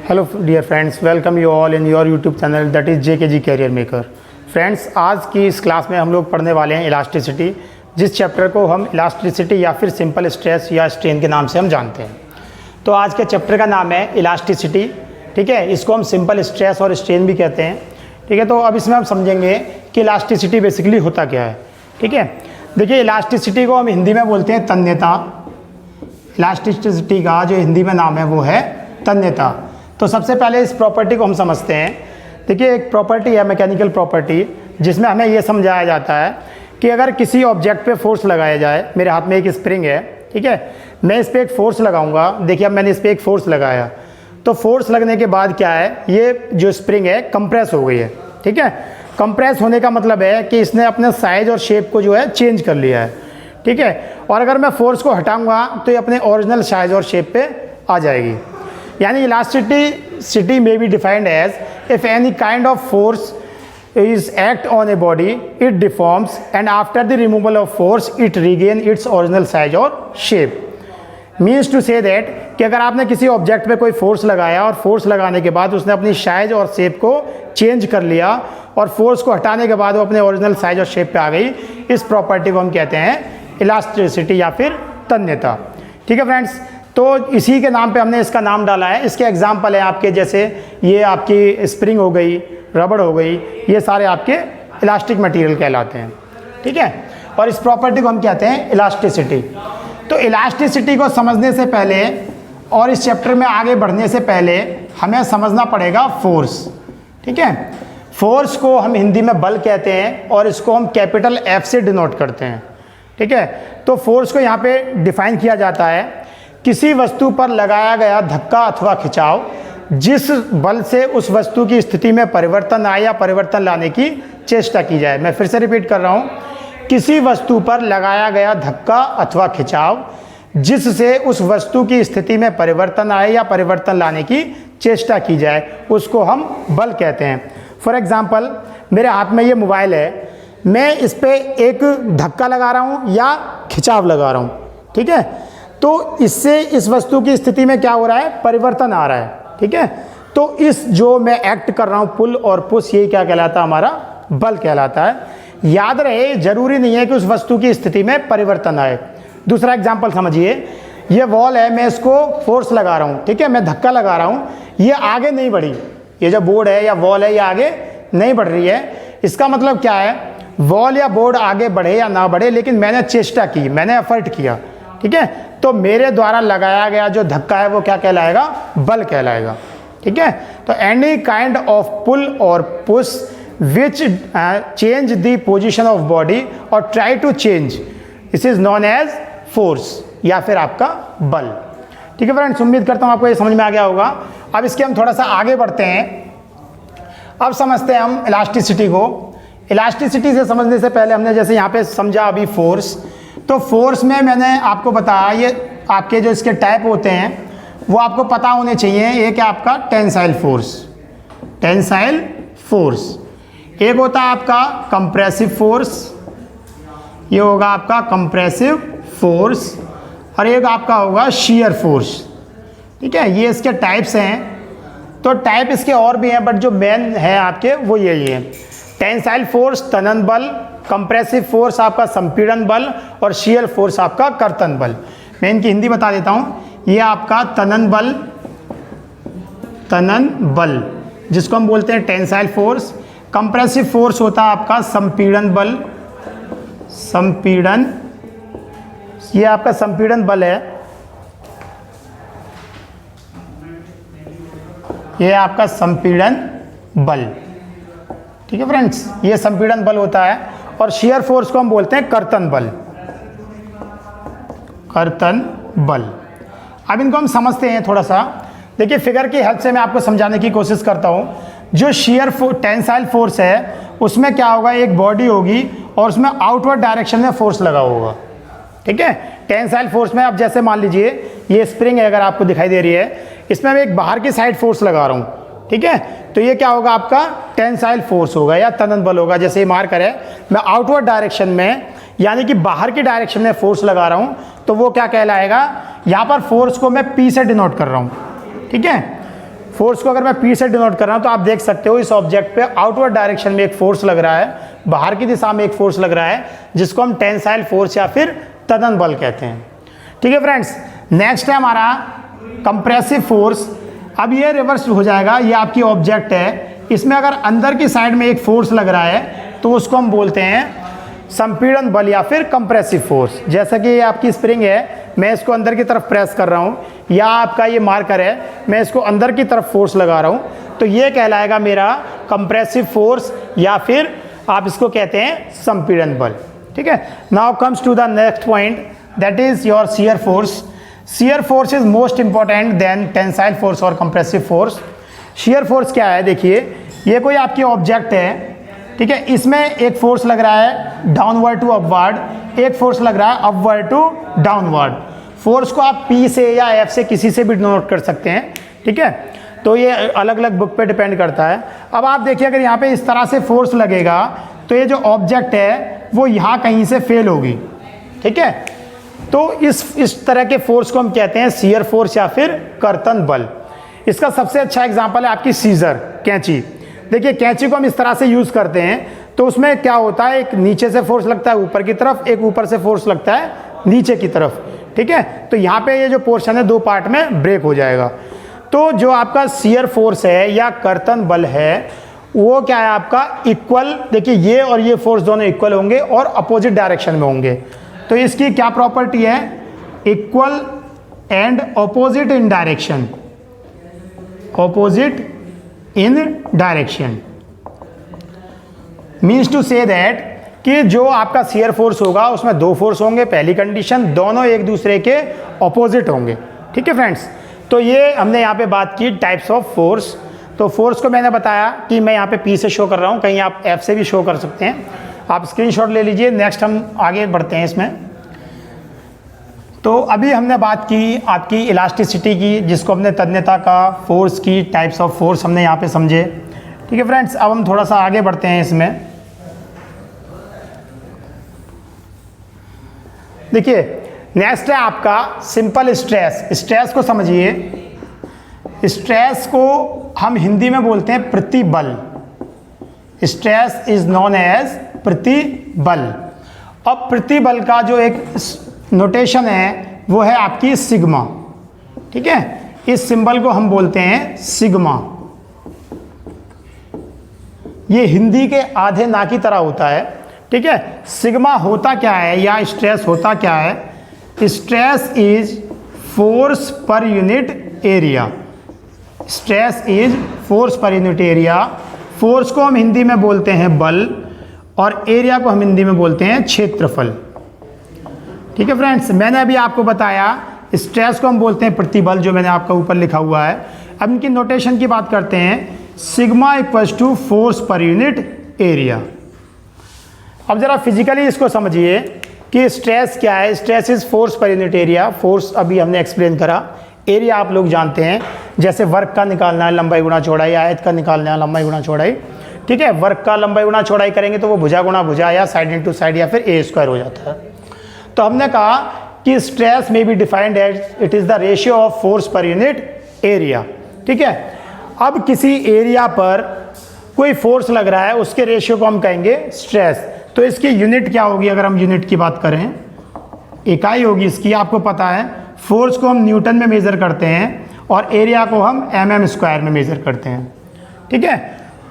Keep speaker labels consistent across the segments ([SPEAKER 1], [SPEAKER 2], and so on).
[SPEAKER 1] Hello dear friends, welcome you all in your YouTube channel that is JKG career maker. Friends, आज की इस class में हम लोग पढ़ने वाले हैं इलास्टिसिटी, जिस चैप्टर को हम इलास्टिसिटी या फिर सिंपल स्ट्रेस या स्ट्रेन के नाम से हम जानते हैं। तो आज के चैप्टर का नाम है इलास्टिसिटी, ठीक है। इसको हम सिंपल स्ट्रेस और स्ट्रेन भी कहते हैं, ठीक है। तो अब इसमें हम समझेंगे कि इलास्टिसिटी बेसिकली होता क्या है, ठीक है। देखिए, इलास्टिसिटी को हम हिंदी में बोलते हैं तन्यता। इलास्टिसिटी का जो हिंदी में नाम है वो है तन्यता। तो सबसे पहले इस प्रॉपर्टी को हम समझते हैं। देखिए, एक प्रॉपर्टी है मैकेनिकल प्रॉपर्टी, जिसमें हमें ये समझाया जाता है कि अगर किसी ऑब्जेक्ट पे फोर्स लगाया जाए, मेरे हाथ में एक स्प्रिंग है, ठीक है, मैं इस पर एक फोर्स लगाऊंगा। देखिए, अब मैंने इस पर एक फोर्स लगाया, तो फोर्स लगने के बाद क्या है, ये जो स्प्रिंग है कंप्रेस हो गई है, ठीक है। कंप्रेस होने का मतलब है कि इसने अपने साइज और शेप को जो है चेंज कर लिया है, ठीक है। और अगर मैं फोर्स को हटाऊंगा तो ये अपने ओरिजिनल साइज और शेप पे आ जाएगी। यानी elasticity may be defined as if any kind of force is act on a body, it deforms and after the removal of force it regain its original size or shape. Means to say that कि अगर आपने किसी object पे कोई force लगाया और force लगाने के बाद उसने अपनी साइज और शेप को चेंज कर लिया और फोर्स को हटाने के बाद वो अपने ओरिजिनल साइज और शेप पे आ गई, इस प्रॉपर्टी को हम कहते हैं इलास्टिसिटी या फिर तन्यता, ठीक है फ्रेंड्स। तो इसी के नाम पे हमने इसका नाम डाला है। इसके एग्जाम्पल है आपके, जैसे ये आपकी स्प्रिंग हो गई, रबड़ हो गई, ये सारे आपके इलास्टिक मटेरियल कहलाते हैं, ठीक है। और इस प्रॉपर्टी को हम कहते हैं इलास्टिसिटी। तो इलास्टिसिटी को समझने से पहले और इस चैप्टर में आगे बढ़ने से पहले हमें समझना पड़ेगा फोर्स, ठीक है। फोर्स को हम हिंदी में बल कहते हैं और इसको हम कैपिटल F से डिनोट करते हैं, ठीक है। तो फोर्स को यहाँ पे डिफाइन किया जाता है, किसी वस्तु पर लगाया गया धक्का अथवा खिंचाव, जिस बल से उस वस्तु की स्थिति में परिवर्तन आए या परिवर्तन लाने की चेष्टा की जाए। मैं फिर से रिपीट कर रहा हूँ, किसी वस्तु पर लगाया गया धक्का अथवा खिंचाव जिससे उस वस्तु की स्थिति में परिवर्तन आए या परिवर्तन लाने की चेष्टा की जाए, उसको हम बल कहते हैं। फॉर एग्जाम्पल, मेरे हाथ में ये मोबाइल है, मैं इस पर एक धक्का लगा रहा हूँ या खिंचाव लगा रहा हूँ, ठीक है। तो इससे इस वस्तु की स्थिति में क्या हो रहा है, परिवर्तन आ रहा है, ठीक है। तो इस जो मैं एक्ट कर रहा हूँ, पुल और पुश, ये क्या कहलाता है, हमारा बल कहलाता है। याद रहे, जरूरी नहीं है कि उस वस्तु की स्थिति में परिवर्तन आए। दूसरा एग्जांपल समझिए, ये वॉल है, मैं इसको फोर्स लगा रहा हूँ, ठीक है, मैं धक्का लगा रहा हूँ, ये आगे नहीं बढ़ी, ये जो बोर्ड है या वॉल है ये आगे नहीं बढ़ रही है। इसका मतलब क्या है, वॉल या बोर्ड आगे बढ़े या ना बढ़े, लेकिन मैंने चेष्टा की, मैंने एफर्ट किया, ठीक है। तो मेरे द्वारा लगाया गया जो धक्का है वो क्या कहलाएगा, बल कहलाएगा, ठीक है। तो एनी काइंड ऑफ पुल और push which change the position of body और try to change, this is known as force या फिर आपका बल, ठीक है फ्रेंड्स। उम्मीद करता हूँ आपको ये समझ में आ गया होगा। अब इसके हम थोड़ा सा आगे बढ़ते हैं। अब समझते हैं हम इलास्टिसिटी को। इलास्टिसिटी से समझने से पहले हमने जैसे यहाँ पे समझा अभी फोर्स, तो फोर्स में मैंने आपको बताया, ये आपके जो इसके टाइप होते हैं वो आपको पता होने चाहिए। एक है आपका टेंसाइल फोर्स, टेंसाइल फोर्स। एक होता है आपका कंप्रेसिव फोर्स, ये होगा आपका कंप्रेसिव फोर्स। और एक आपका होगा शियर फोर्स, ठीक है। ये इसके टाइप्स हैं। तो टाइप इसके और भी हैं, बट जो मेन है आपके वो यही है। टेंसाइल फोर्स तनन बल, कंप्रेसिव फोर्स आपका संपीड़न बल और शियर फोर्स आपका कर्तन बल। मैं इनकी हिंदी बता देता हूँ। ये आपका तनन बल, तनन बल जिसको हम बोलते हैं टेंसाइल फोर्स। कंप्रेसिव फोर्स होता है आपका संपीड़न बल, संपीड़न, ये आपका संपीड़न बल है, ये आपका संपीड़न बल, ठीक है फ्रेंड्स, ये संपीड़न बल होता है। और शियर फोर्स को हम बोलते हैं कर्तन बल, कर्तन बल। अब इनको हम समझते हैं थोड़ा सा। देखिए, फिगर की हेल्प से मैं आपको समझाने की कोशिश करता हूँ। जो शियर टेंसाइल फोर्स है उसमें क्या होगा, एक बॉडी होगी और उसमें आउटवर्ड डायरेक्शन में फोर्स लगा होगा, ठीक है। टेंसाइल फोर्स में अब जैसे मान लीजिए ये स्प्रिंग है, अगर आपको दिखाई दे रही है, इसमें मैं एक बाहर की साइड फोर्स लगा रहा हूँ, ठीक है। तो ये क्या होगा, आपका टेंसाइल फोर्स होगा या तनन बल होगा। जैसे ये मार्कर है, मैं आउटवर्ड डायरेक्शन में यानी कि बाहर की डायरेक्शन में फोर्स लगा रहा हूँ, तो वो क्या कहलाएगा, यहाँ पर फोर्स को मैं P से डिनोट कर रहा हूँ, ठीक है। फोर्स को अगर मैं P से डिनोट कर रहा हूँ तो आप देख सकते हो इस ऑब्जेक्ट पे आउटवर्ड डायरेक्शन में एक फोर्स लग रहा है, बाहर की दिशा में एक फोर्स लग रहा है, जिसको हम टेंसाइल फोर्स या फिर तनन बल कहते हैं। ठीक है फ्रेंड्स, नेक्स्ट है हमारा कंप्रेसिव फोर्स। अब ये रिवर्स हो जाएगा, ये आपकी ऑब्जेक्ट है, इसमें अगर अंदर की साइड में एक फोर्स लग रहा है तो उसको हम बोलते हैं संपीड़न बल या फिर कंप्रेसिव फोर्स। जैसा कि ये आपकी स्प्रिंग है, मैं इसको अंदर की तरफ प्रेस कर रहा हूँ, या आपका ये मार्कर है, मैं इसको अंदर की तरफ फोर्स लगा रहा हूँ, तो ये कहलाएगा मेरा कंप्रेसिव फोर्स या फिर आप इसको कहते हैं संपीड़न बल। ठीक है, now comes to the next point, that is your shear force. Shear force is most important then tensile force और कंप्रेसिव फोर्स। शियर फोर्स क्या है, देखिए ये कोई आपकी ऑब्जेक्ट है, ठीक है, इसमें एक फोर्स लग रहा है डाउनवर्ड टू अपवर्ड, एक फोर्स लग रहा है अपवर्ड टू डाउनवर्ड। फोर्स को आप P से या F से किसी से भी नोट कर सकते हैं। ठीक है, तो ये अलग अलग बुक पे डिपेंड करता है। अब आप देखिए अगर यहाँ पे इस तरह से फोर्स लगेगा तो ये जो ऑब्जेक्ट है वो यहाँ कहीं से फेल होगी। ठीक है, तो इस तरह के फोर्स को हम कहते हैं शियर फोर्स या फिर कर्तन बल। इसका सबसे अच्छा एग्जाम्पल है आपकी सीजर, कैंची। देखिए कैंची को हम इस तरह से यूज़ करते हैं तो उसमें क्या होता है, एक नीचे से फोर्स लगता है ऊपर की तरफ, एक ऊपर से फोर्स लगता है नीचे की तरफ। ठीक है, तो यहाँ पे ये जो पोर्शन है दो पार्ट में ब्रेक हो जाएगा। तो जो आपका शियर फोर्स है या कर्तन बल है वो क्या है आपका इक्वल, देखिए ये और ये फोर्स दोनों इक्वल होंगे और अपोजिट डायरेक्शन में होंगे। तो इसकी क्या प्रॉपर्टी है, equal and opposite in direction, opposite in direction means to say that कि जो आपका शियर फोर्स होगा उसमें दो फोर्स होंगे, पहली कंडीशन दोनों एक दूसरे के ऑपोजिट होंगे। ठीक है फ्रेंड्स, तो ये हमने यहाँ पे बात की टाइप्स ऑफ फोर्स। तो फोर्स को मैंने बताया कि मैं यहाँ पे P से शो कर रहा हूँ, कहीं आप F से भी शो कर सकते हैं, आप स्क्रीनशॉट ले लीजिए। नेक्स्ट हम आगे बढ़ते हैं इसमें। तो अभी हमने बात की आपकी इलास्टिसिटी की, जिसको हमने तन्यता का, फोर्स की, टाइप्स ऑफ फोर्स हमने यहाँ पे समझे। ठीक है फ्रेंड्स, अब हम थोड़ा सा आगे बढ़ते हैं इसमें। देखिए नेक्स्ट है आपका सिंपल स्ट्रेस। स्ट्रेस को समझिए, स्ट्रेस को हम हिंदी में बोलते हैं प्रतिबल। स्ट्रेस इज नोन एज प्रतिबल। अब प्रतिबल का जो एक नोटेशन है वो है आपकी सिग्मा। ठीक है, इस सिंबल को हम बोलते हैं सिग्मा। ये हिंदी के आधे ना की तरह होता है। ठीक है, सिग्मा होता क्या है या स्ट्रेस होता क्या है, स्ट्रेस इज फोर्स पर unit area. Stress is force पर यूनिट एरिया। फोर्स को हम हिंदी में बोलते हैं बल और एरिया को हम हिंदी में बोलते हैं क्षेत्रफल। ठीक है फ्रेंड्स, मैंने अभी आपको बताया स्ट्रेस को हम बोलते हैं प्रतिबल, जो मैंने आपका ऊपर लिखा हुआ है। अब इनकी नोटेशन की बात करते हैं, सिग्मा इक्वल्स टू फोर्स पर यूनिट एरिया। अब जरा फिजिकली इसको समझिए कि स्ट्रेस क्या है। स्ट्रेस इज फोर्स पर यूनिट एरिया। फोर्स अभी हमने एक्सप्लेन करा, एरिया आप लोग जानते हैं, जैसे वर्क का निकालना है लंबाई गुणा चौड़ाई, आयत का निकालना है लंबाई गुणा चौड़ाई। ठीक है, वर्क का लंबाई गुणा चौड़ाई करेंगे तो वो भुजा गुणा भुजा या साइड इंटू साइड या फिर ए स्क्वायर हो जाता है। तो हमने कहा कि stress may be defined as it is the ratio of force पर यूनिट एरिया। ठीक है, अब किसी एरिया पर कोई फोर्स लग रहा है, उसके रेशियो को हम कहेंगे स्ट्रेस। तो इसकी यूनिट क्या होगी, अगर हम यूनिट की बात करें, इकाई होगी इसकी, आपको पता है फोर्स को हम न्यूटन में मेज़र करते हैं और एरिया को हम mm स्क्वायर में मेज़र करते हैं। ठीक है,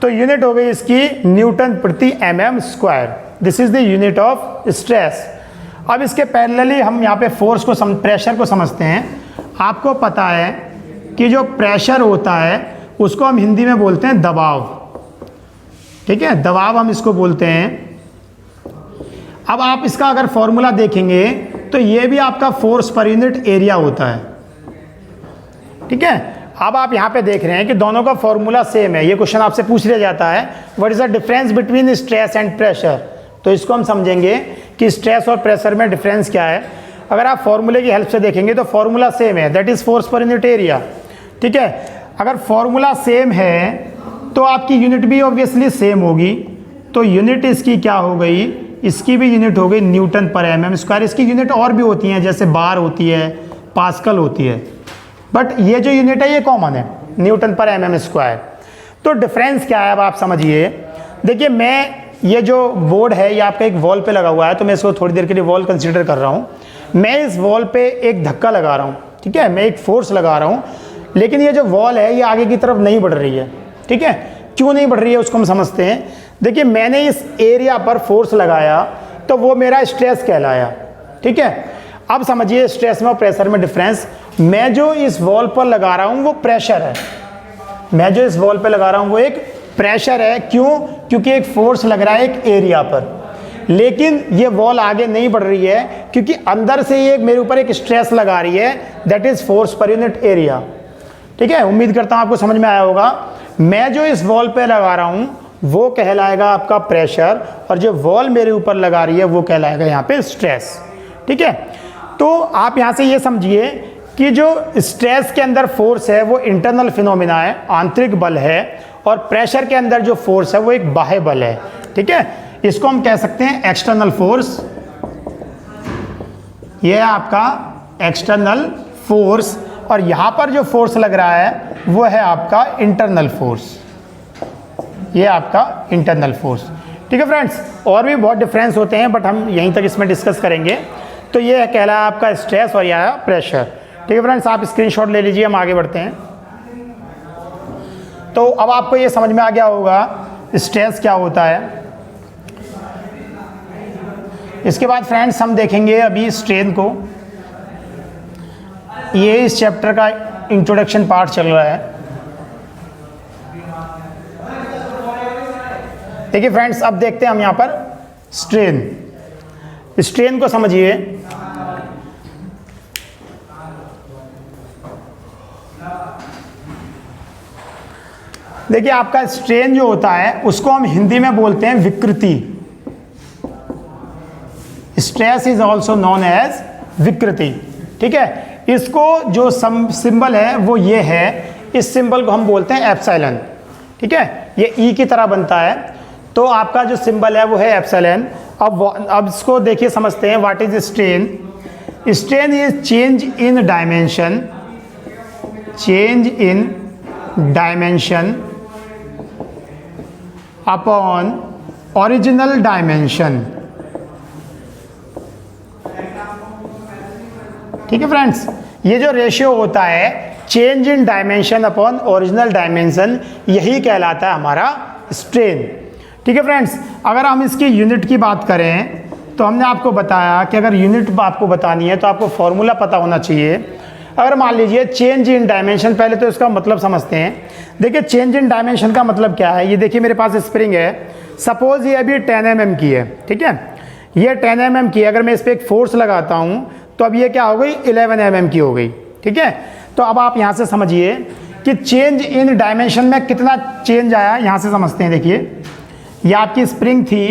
[SPEAKER 1] तो यूनिट हो गई इसकी न्यूटन प्रति mm square. This is the unit of stress. अब इसके पैरेलली हम यहाँ पे फोर्स को प्रेशर को समझते हैं। आपको पता है कि जो प्रेशर होता है उसको हम हिंदी में बोलते हैं दबाव। ठीक है, दबाव हम इसको बोलते हैं। अब आप इसका अगर फॉर्मूला देखेंगे तो ये भी आपका फोर्स पर यूनिट एरिया होता है। ठीक है, अब आप यहाँ पे देख रहे हैं कि दोनों का फॉर्मूला सेम है। ये क्वेश्चन आपसे पूछ लिया जाता है, what is the difference between stress and pressure. तो इसको हम समझेंगे कि स्ट्रेस और प्रेशर में डिफरेंस क्या है। अगर आप फॉर्मूले की हेल्प से देखेंगे तो फॉर्मूला सेम है, दैट इज फोर्स पर यूनिट एरिया। ठीक है, अगर फॉर्मूला सेम है तो आपकी यूनिट भी ऑब्वियसली सेम होगी। तो यूनिट इसकी क्या हो गई, इसकी भी यूनिट हो गई न्यूटन पर mm स्क्वायर। इसकी यूनिट और भी होती हैं, जैसे बार होती है, पास्कल होती है, बट ये जो यूनिट है ये कॉमन है। न्यूटन पर mm स्क्वायर। तो डिफरेंस क्या है अब आप समझिए। देखिए मैं ये जो बोर्ड है ये आपका एक वॉल पे लगा हुआ है, तो मैं इसको थोड़ी देर के लिए वॉल कंसीडर कर रहा हूँ। मैं इस वॉल पे एक धक्का लगा रहा हूँ, ठीक है, मैं एक फोर्स लगा रहा हूँ, लेकिन ये जो वॉल है ये आगे की तरफ नहीं बढ़ रही है, ठीक है। क्यों नहीं बढ़ रही है उसको हम समझते हैं। देखिए मैंने इस एरिया पर फोर्स लगाया तो वो मेरा स्ट्रेस कहलाया, ठीक है। अब समझिए स्ट्रेस में और प्रेशर में डिफरेंस। मैं जो इस वॉल पर लगा रहा हूँ वो प्रेशर है, मैं जो इस वॉल पर लगा रहा हूँ वो एक प्रेशर है। क्यों? क्योंकि एक फोर्स लग रहा है एक एरिया पर, लेकिन ये वॉल आगे नहीं बढ़ रही है क्योंकि अंदर से ये मेरे ऊपर एक स्ट्रेस लगा रही है, दैट इज फोर्स पर यूनिट एरिया, ठीक है। उम्मीद करता हूँ आपको समझ में आया होगा। मैं जो इस वॉल पे लगा रहा हूँ वो कहलाएगा आपका प्रेशर, और जो वॉल मेरे ऊपर लगा रही है वो कहलाएगा यहाँ पे स्ट्रेस, ठीक है। तो आप यहाँ से ये समझिए कि जो स्ट्रेस के अंदर फोर्स है वो इंटरनल फिनोमिना है, आंतरिक बल है, और प्रेशर के अंदर जो फोर्स है वो एक बाह्य बल है, ठीक है। इसको हम कह सकते हैं एक्सटर्नल फोर्स। ये है आपका एक्सटर्नल फोर्स, और यहाँ पर जो फोर्स लग रहा है वो है आपका इंटरनल फोर्स, ये आपका इंटरनल फोर्स, ठीक है फ्रेंड्स। और भी बहुत डिफरेंस होते हैं बट हम यहीं तक इसमें डिस्कस करेंगे। तो ये कहलाया आपका स्ट्रेस और यह है प्रेशर, ठीक है फ्रेंड्स। आप स्क्रीनशॉट ले लीजिए, हम आगे बढ़ते हैं। तो अब आपको ये समझ में आ गया होगा स्ट्रेस क्या होता है। इसके बाद फ्रेंड्स हम देखेंगे अभी स्ट्रेन को। ये इस चैप्टर का इंट्रोडक्शन पार्ट चल रहा है। देखिए फ्रेंड्स अब देखते हैं हम यहाँ पर स्ट्रेन। स्ट्रेन को समझिए। देखिए आपका स्ट्रेन जो होता है उसको हम हिंदी में बोलते हैं विकृति। Stress is also known as विकृति, ठीक है। इसको जो सिंबल है वो ये है, इस सिंबल को हम बोलते हैं एप्सिलॉन, ठीक है। ये ई की तरह बनता है, तो आपका जो सिंबल है वो है एप्सिलॉन। अब इसको देखिए समझते हैं what is strain. Strain is change in dimension, change in dimension upon original dimension, ठीक है फ्रेंड्स। ये जो रेशियो होता है change in dimension upon original dimension, यही कहलाता है हमारा स्ट्रेन, ठीक है फ्रेंड्स। अगर हम इसकी यूनिट की बात करें तो हमने आपको बताया कि अगर यूनिट आपको बतानी है तो आपको फॉर्मूला पता होना चाहिए। अगर मान लीजिए चेंज इन डायमेंशन, पहले तो इसका मतलब समझते हैं। देखिए चेंज इन डायमेंशन का मतलब क्या है। ये देखिए मेरे पास स्प्रिंग है, सपोज ये अभी 10 mm की है, ठीक है। ये 10 mm की है, अगर मैं इस पर एक फोर्स लगाता हूँ तो अब ये क्या हो गई 11 mm की हो गई, ठीक है। तो अब आप यहाँ से समझिए कि चेंज इन डायमेंशन में कितना चेंज आया, यहाँ से समझते हैं। देखिए ये आपकी स्प्रिंग थी,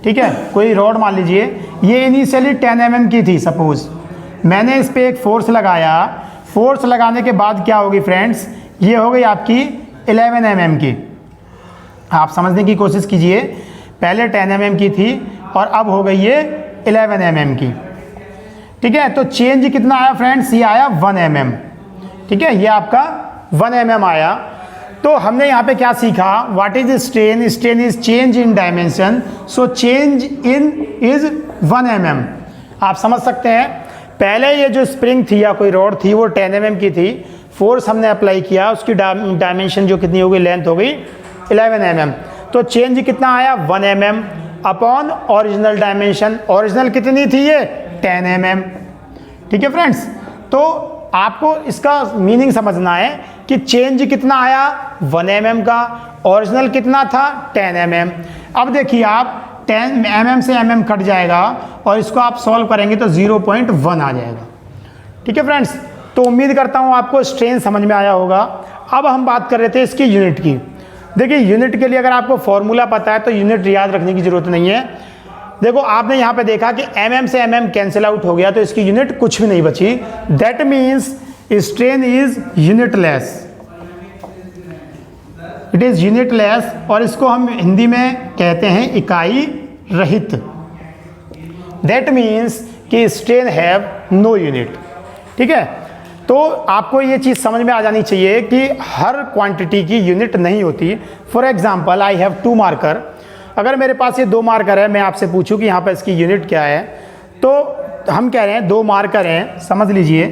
[SPEAKER 1] ठीक है, कोई रॉड मान लीजिए, ये इनिशियली 10 mm की थी सपोज। मैंने इस पर एक फोर्स लगाया, फोर्स लगाने के बाद क्या होगी फ्रेंड्स, ये हो गई आपकी 11 mm की। आप समझने की कोशिश कीजिए, पहले 10 mm की थी और अब हो गई ये 11 mm की, ठीक है। तो चेंज कितना आया फ्रेंड्स, ये आया 1 mm, ठीक है, ये आपका 1 mm आया। तो हमने यहाँ पे क्या सीखा, what is strain. Strain is change in dimension, so change in is 1 mm। आप समझ सकते हैं, पहले ये जो स्प्रिंग थी या कोई रॉड थी वो 10 mm की थी, फोर्स हमने अप्लाई किया, उसकी डायमेंशन जो कितनी हो गई, लेंथ हो गई 11 mm। तो चेंज कितना आया 1 mm upon original dimension. Original कितनी थी ये 10 mm, ठीक है फ्रेंड्स। तो आपको इसका मीनिंग समझना है कि चेंज कितना आया 1 mm का, ओरिजिनल कितना था 10 mm। अब देखिए आप 10 mm से mm कट जाएगा और इसको आप सॉल्व करेंगे तो 0.1 आ जाएगा, ठीक है फ्रेंड्स। तो उम्मीद करता हूँ आपको स्ट्रेन समझ में आया होगा। अब हम बात कर रहे थे इसकी यूनिट की। देखिए यूनिट के लिए अगर आपको फॉर्मूला पता है तो यूनिट याद रखने की ज़रूरत नहीं है। देखो आपने यहाँ पे देखा कि mm से mm कैंसिल आउट हो गया तो इसकी यूनिट कुछ भी नहीं बची। That means strain is unitless, it is unitless, और इसको हम हिंदी में कहते हैं इकाई रहित। दैट मीन्स कि स्ट्रेन हैव नो यूनिट, ठीक है। तो आपको ये चीज़ समझ में आ जानी चाहिए कि हर क्वांटिटी की यूनिट नहीं होती। For example I have 2 marker. अगर मेरे पास ये 2 मार्कर है, मैं आपसे पूछूं कि यहाँ पर इसकी यूनिट क्या है, तो हम कह रहे हैं 2 मार्कर हैं, समझ लीजिए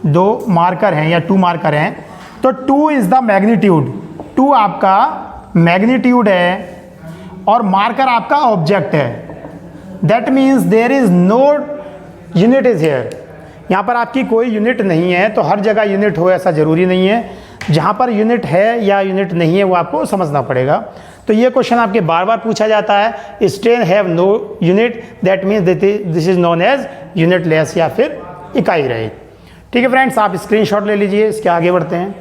[SPEAKER 1] 2 मार्कर हैं या 2 मार्कर हैं, तो 2 इज़ द मैग्नीट्यूड, 2 आपका मैग्नीट्यूड है और मार्कर आपका ऑब्जेक्ट है। That means there is no unit is here. यहाँ पर आपकी कोई यूनिट नहीं है, तो हर जगह यूनिट हो ऐसा ज़रूरी नहीं है। जहाँ पर यूनिट है या यूनिट नहीं है वो आपको समझना पड़ेगा। तो ये क्वेश्चन आपके बार बार पूछा जाता है। Strain have no unit, that means this is known as unitless या फिर इकाई रहित। ठीक है फ्रेंड्स, आप स्क्रीनशॉट ले लीजिए, इसके आगे बढ़ते हैं।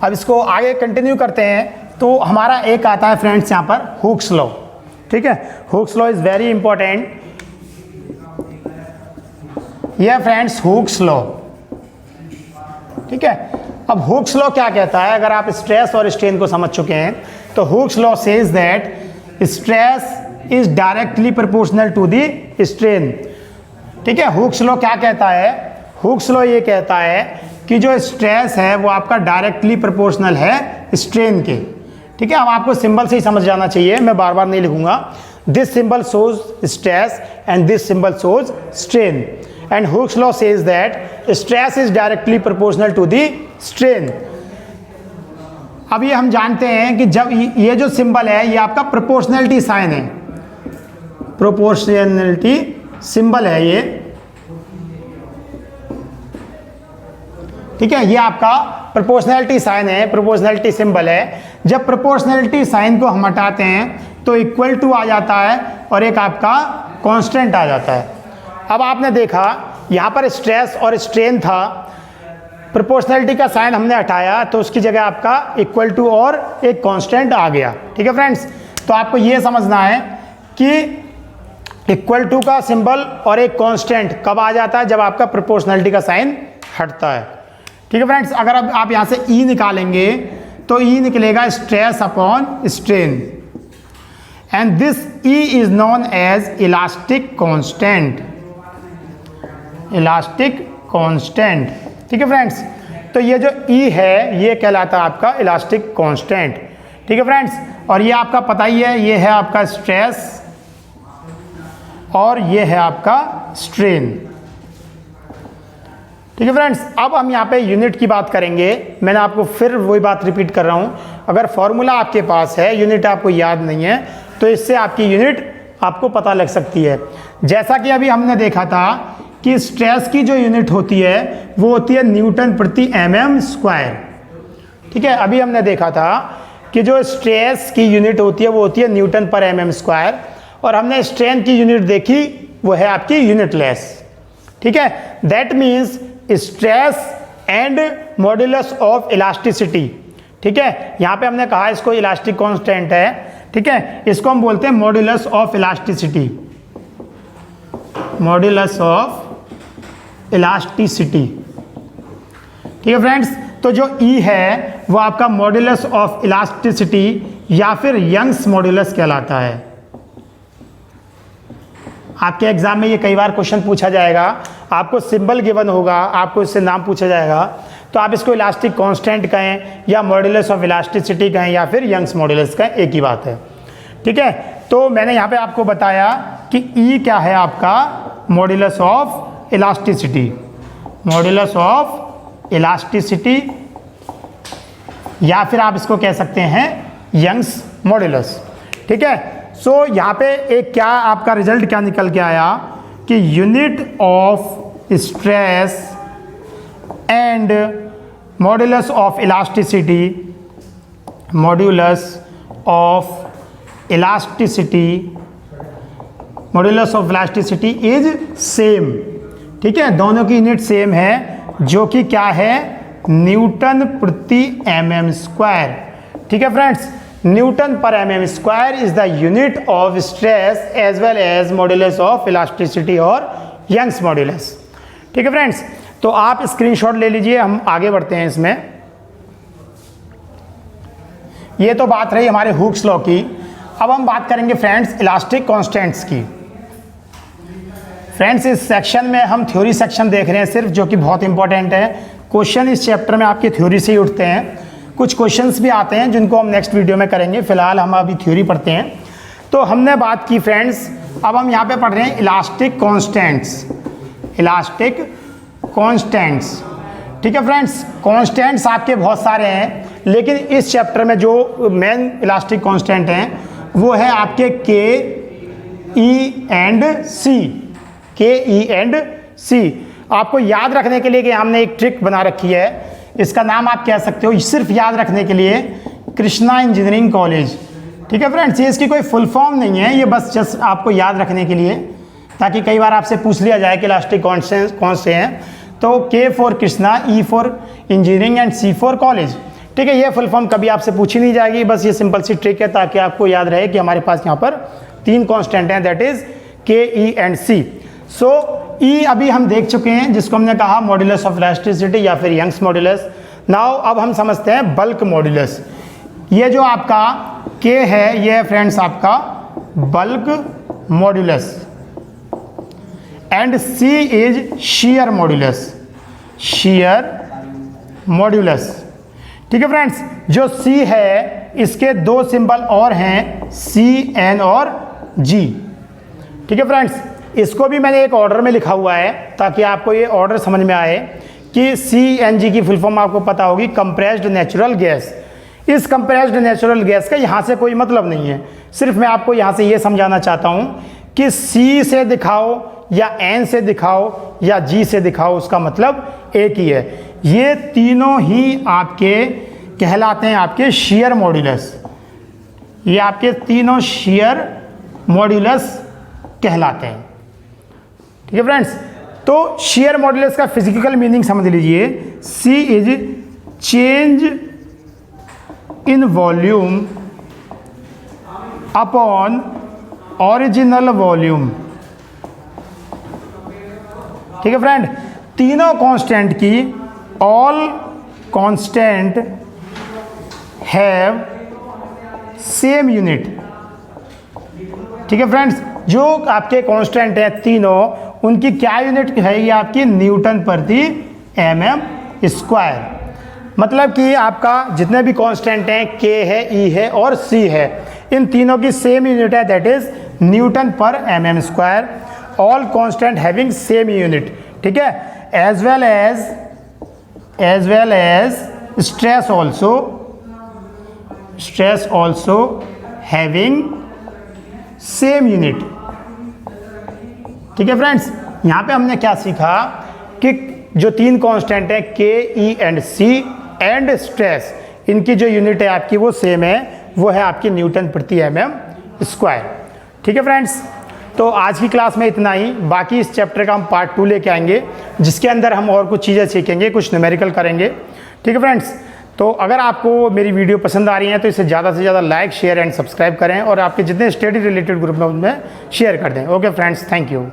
[SPEAKER 1] अब इसको आगे कंटिन्यू करते हैं। तो हमारा एक आता है फ्रेंड्स यहाँ पर हुक्स लॉ। ठीक है, Hooke's law is very important. यह फ्रेंड्स हुक्स लॉ। ठीक है, अब हुक्स लॉ क्या कहता है? अगर आप स्ट्रेस और स्ट्रेन को समझ चुके हैं तो Hooke's law says that stress is directly proportional to the strain. ठीक है, हुक्स लॉ क्या कहता है? हुक्स लॉ ये कहता है कि जो स्ट्रेस है वो आपका डायरेक्टली प्रोपोर्शनल है स्ट्रेन के। ठीक है, अब आपको सिंबल से ही समझ जाना चाहिए, मैं बार बार नहीं लिखूंगा। This symbol shows stress and this symbol shows strain, and Hooke's law says that stress is directly proportional to the strain. अब ये हम जानते हैं कि जब ये जो सिंबल है ये आपका प्रोपोर्शनलिटी साइन है, प्रोपोर्शनलिटी सिंबल है ये। ठीक है, ये आपका प्रोपोर्शनलिटी साइन है, प्रोपोर्शनलिटी सिंबल है। जब प्रोपोर्शनलिटी साइन को हम हटाते हैं तो इक्वल टू आ जाता है और एक आपका कांस्टेंट आ जाता है। अब आपने देखा यहाँ पर स्ट्रेस और स्ट्रेन था, प्रोपोर्शनलिटी का साइन हमने हटाया तो उसकी जगह आपका इक्वल टू और एक कांस्टेंट आ गया। ठीक है फ्रेंड्स, तो आपको ये समझना है कि इक्वल टू का सिंबल और एक कांस्टेंट कब आ जाता है? जब आपका प्रोपोर्शनलिटी का साइन हटता है। ठीक है फ्रेंड्स, अगर अब आप यहाँ से E निकालेंगे तो E निकलेगा stress upon strain, and this E is known as elastic constant, elastic constant. ठीक है फ्रेंड्स, तो ये जो E है ये कहलाता है आपका इलास्टिक कांस्टेंट। ठीक है फ्रेंड्स, और ये आपका पता ही है, ये है आपका स्ट्रेस और ये है आपका स्ट्रेन। ठीक है फ्रेंड्स, अब हम यहाँ पे यूनिट की बात करेंगे। मैंने आपको फिर वही बात रिपीट कर रहा हूँ, अगर फॉर्मूला आपके पास है, यूनिट आपको याद नहीं है, तो इससे आपकी यूनिट आपको पता लग सकती है। जैसा कि अभी हमने देखा था कि स्ट्रेस की जो यूनिट होती है वो होती है न्यूटन प्रति mm स्क्वायर। ठीक है, अभी हमने देखा था कि जो स्ट्रेस की यूनिट होती है वो होती है न्यूटन पर mm स्क्वायर, और हमने स्ट्रेन की यूनिट देखी वो है आपकी यूनिटलेस। ठीक है, that means stress and modulus of elasticity. ठीक है, यहाँ पे हमने कहा इसको इलास्टिक कांस्टेंट है। ठीक है, इसको हम बोलते हैं modulus of elasticity, modulus of elasticity. ठीक है फ्रेंड्स, तो जो E है वो आपका मॉड्यूलस ऑफ इलास्टिसिटी या फिर यंग्स मॉड्यूलस कहलाता है। आपके एग्जाम में ये कई बार क्वेश्चन पूछा जाएगा, आपको सिंबल गिवन होगा, आपको इससे नाम पूछा जाएगा, तो आप इसको इलास्टिक कांस्टेंट कहें या मॉड्यूलस ऑफ इलास्टिसिटी कहें या फिर यंग्स मॉड्यूलस कहें, एक ही बात है। ठीक है, तो मैंने यहाँ पे आपको बताया कि E क्या है आपका modulus of elasticity, modulus of elasticity, या फिर आप इसको कह सकते हैं यंग्स मॉड्यूलस। ठीक है, सो यहाँ पे एक क्या आपका रिजल्ट क्या निकल के आया कि unit of stress and modulus of elasticity, modulus of elasticity, modulus of elasticity is same. ठीक है, दोनों की यूनिट सेम है, जो कि क्या है न्यूटन प्रति mm स्क्वायर। ठीक है फ्रेंड्स, न्यूटन पर mm square is the unit of stress as well as modulus of elasticity और यंग्स मॉड्यूलस। ठीक है फ्रेंड्स, तो आप स्क्रीनशॉट ले लीजिए, हम आगे बढ़ते हैं इसमें। ये तो बात रही हमारे हुक्स लॉ की। अब हम बात करेंगे फ्रेंड्स इलास्टिक कांस्टेंट्स की। फ्रेंड्स इस सेक्शन में हम थ्योरी सेक्शन देख रहे हैं सिर्फ, जो कि बहुत इंपॉर्टेंट है। क्वेश्चन इस चैप्टर में आपकी थ्योरी से ही उठते हैं, कुछ क्वेश्चंस भी आते हैं जिनको हम नेक्स्ट वीडियो में करेंगे। फिलहाल हम अभी थ्योरी पढ़ते हैं। तो हमने बात की फ्रेंड्स, अब हम यहाँ पे पढ़ रहे हैं इलास्टिक कांस्टेंट्स। इलास्टिक कांस्टेंट्स, ठीक है फ्रेंड्स। कांस्टेंट्स आपके बहुत सारे हैं, लेकिन इस चैप्टर में जो मेन इलास्टिक कांस्टेंट हैं वो है आपके के, ई एंड सी। के, ई एंड सी आपको याद रखने के लिए कि हमने एक ट्रिक बना रखी है, इसका नाम आप कह सकते हो सिर्फ याद रखने के लिए, कृष्णा इंजीनियरिंग कॉलेज। ठीक है फ्रेंड्स, ये इसकी कोई फुल फॉर्म नहीं है, ये बस जस्ट आपको याद रखने के लिए, ताकि कई बार आपसे पूछ लिया जाए कि इलास्टिक कांस्टेंट्स कौन से हैं। तो K for Krishna, E for engineering and C for college. ठीक है, ये फुल फॉर्म कभी आपसे पूछी नहीं जाएगी, बस ये सिंपल सी ट्रिक है ताकि आपको याद रहे कि हमारे पास यहाँ पर 3 कांस्टेंट हैं, दैट इज के, ई एंड सी। सो ई अभी हम देख चुके हैं, जिसको हमने कहा मॉड्यूलस ऑफ इलास्टिसिटी या फिर यंग्स मॉड्यूलस। नाउ अब हम समझते हैं बल्क मॉड्यूलस। ये जो आपका के है, ये फ्रेंड्स आपका bulk modulus, and C is shear modulus. Shear modulus, ठीक है फ्रेंड्स। जो सी है इसके 2 सिंबल और हैं, सी, एन और जी। ठीक है फ्रेंड्स, इसको भी मैंने एक ऑर्डर में लिखा हुआ है ताकि आपको ये ऑर्डर समझ में आए कि सी एन जी की फुल फॉर्म आपको पता होगी, कंप्रेस्ड नेचुरल गैस। इस कंप्रेस्ड नेचुरल गैस का यहाँ से कोई मतलब नहीं है, सिर्फ मैं आपको यहाँ से ये समझाना चाहता हूँ कि सी से दिखाओ या एन से दिखाओ या जी से दिखाओ, उसका मतलब एक ही है। ये तीनों ही आपके कहलाते हैं आपके शियर मॉड्यूलस। ये आपके तीनों शियर मॉड्यूलस कहलाते हैं। ठीक है फ्रेंड्स, तो शियर मॉड्यूलस का फिजिकल मीनिंग समझ लीजिए। See is change in volume upon original volume. ठीक है फ्रेंड, तीनों कांस्टेंट की, all constant have same unit. ठीक है फ्रेंड्स, जो आपके कांस्टेंट हैं तीनों, उनकी क्या यूनिट है? ये आपकी न्यूटन प्रति एमएम स्क्वायर। मतलब कि आपका जितने भी कांस्टेंट हैं, के है, ई है और सी है, इन तीनों की सेम यूनिट है, दैट इज न्यूटन पर MM square. All constant having same unit. ठीक है, as well as stress also having same unit. ठीक है फ्रेंड्स, यहाँ पे हमने क्या सीखा कि जो 3 कांस्टेंट है, K, E and C and stress, इनकी जो यूनिट है आपकी वो सेम है, वो है आपकी न्यूटन प्रति एमएम स्क्वायर। ठीक है फ्रेंड्स, तो आज की क्लास में इतना ही। बाकी इस चैप्टर का हम पार्ट 2 लेके आएंगे, जिसके अंदर हम और कुछ चीज़ें सीखेंगे, कुछ न्यूमेरिकल करेंगे। ठीक है फ्रेंड्स, तो अगर आपको मेरी वीडियो पसंद आ रही है तो इसे ज़्यादा से ज़्यादा लाइक, शेयर एंड सब्सक्राइब करें, और आपके जितने स्टडी रिलेटेड ग्रुप में उनमें शेयर कर दें। Okay friends, thank you.